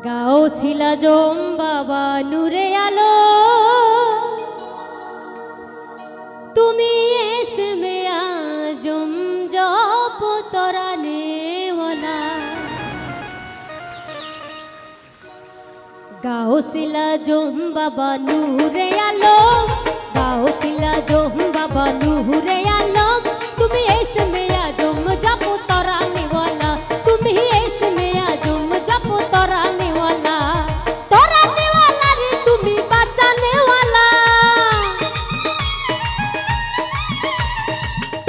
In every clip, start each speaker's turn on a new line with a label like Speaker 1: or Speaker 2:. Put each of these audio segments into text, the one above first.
Speaker 1: গাওছিলা জম বাবা নূরে আলো তুমি এসমে আজম জপ তরানেওয়ালা গাওছিলা জম বাবা নূরে আলো গাওছিলা জম বাবা নূরে আলো তুমি এসমে আজম জপ তরানেওয়ালা তুমি এসমে আজম জপ তরানেওয়ালা তরানেওয়ালা রে তুমি বাঁচানেওয়ালা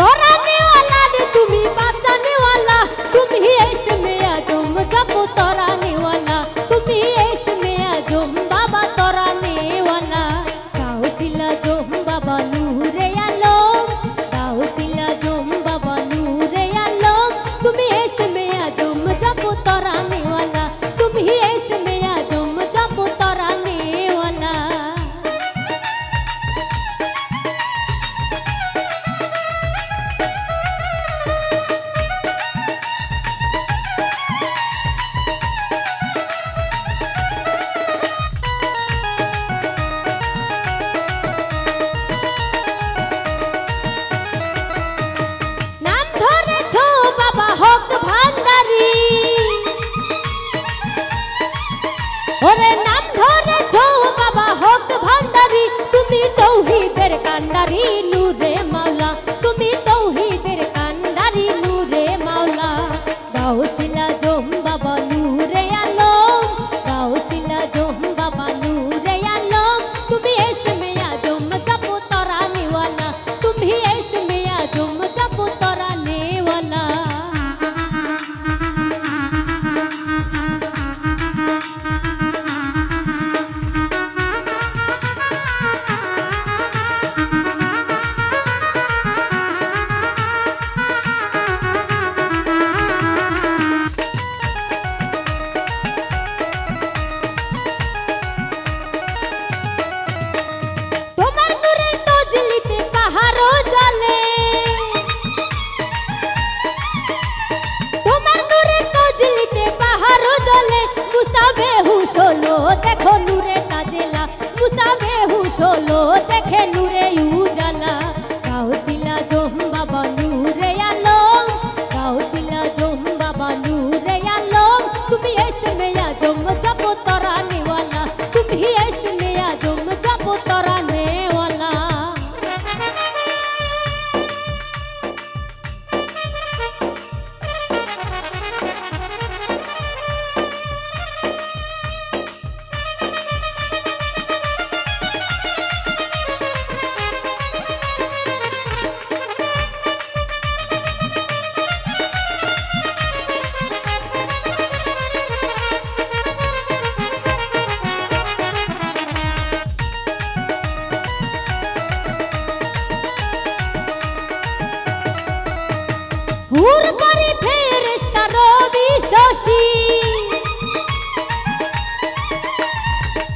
Speaker 1: তরানেওয়ালা রে তুমি বাঁচানেওয়ালা তুমি এসমে আজম জপ তরানেওয়ালা তুমি এসমে আজম বাবা তরানেওয়ালা গাওছিলা জম বাবা নূরে আলো গাওছিলা জম বাবা নূরে আলো তুমি এসমে আজম জপ তরানেওয়ালা তুমি এসমে আজম জপ তরানেওয়ালা নাম ধরেছো বাবা হক ভান্ডারি ওরে নাম ধরেছো বাবা হক ভান্ডারি তুমি তৌহিদের কান্ডারি নূরে মাওলা তুমি তৌহিদের কান্ডারি নূরে মাওলা গাওছিলা জম বাবা নূরে আলো গাওছিলা জম বাবা নূরে আলো তুমি এসমে আজম জপ তরানেওয়ালা তুমি এসমে আজম জপ তরানেওয়ালা তোমার নূরের নজলিতে পাহাড়ও জ্বলে তোমার নূরের নজলিতে পাহাড়ও জ্বলে মুসাবে হুশ হলো দেখো নূরে তাজেলা মুসাবে হুশ হলো দেখে নূরে উজালা গাওছিলা জম বাবা নূরে আলো গাওছিলা জম বাবা নূরে আলো তুমি এসমে আজম জপ তরানেওয়ালা তুমি এসমে আজম জপ তরানেওয়ালা হুর পরি ফেরেশতা রবি শশী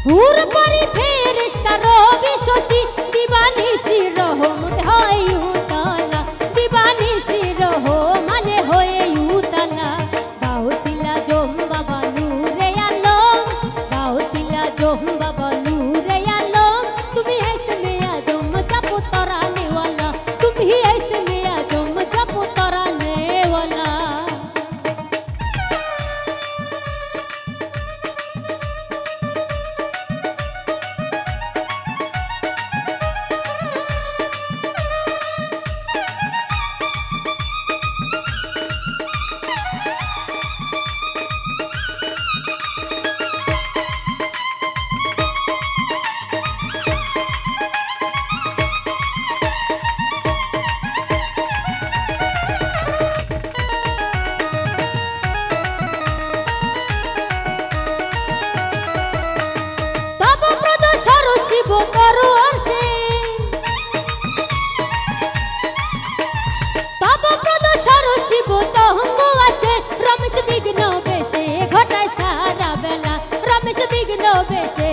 Speaker 1: হুর পরি ফেরেশতা রবি শশী দিবানিশি রহমত হয় উতালা দিবানিশি রহমানে হয়ে উতালা গাওছিলা জম বাবা নূরে আলো গাওছিলা জম বাবা নূরে আলো তুমি এসমে আজম জপ তরানেওয়ালা তুমি এসমে আজম জপ তরানেওয়ালা তব প্রদ সর শিব করো আসে তব প্রদ সর শিব তহঙ্গ আসে রমেশ বিঘ্ন বেশে ঘটায় সারা বেলা রমেশ বিঘ্ন বেশে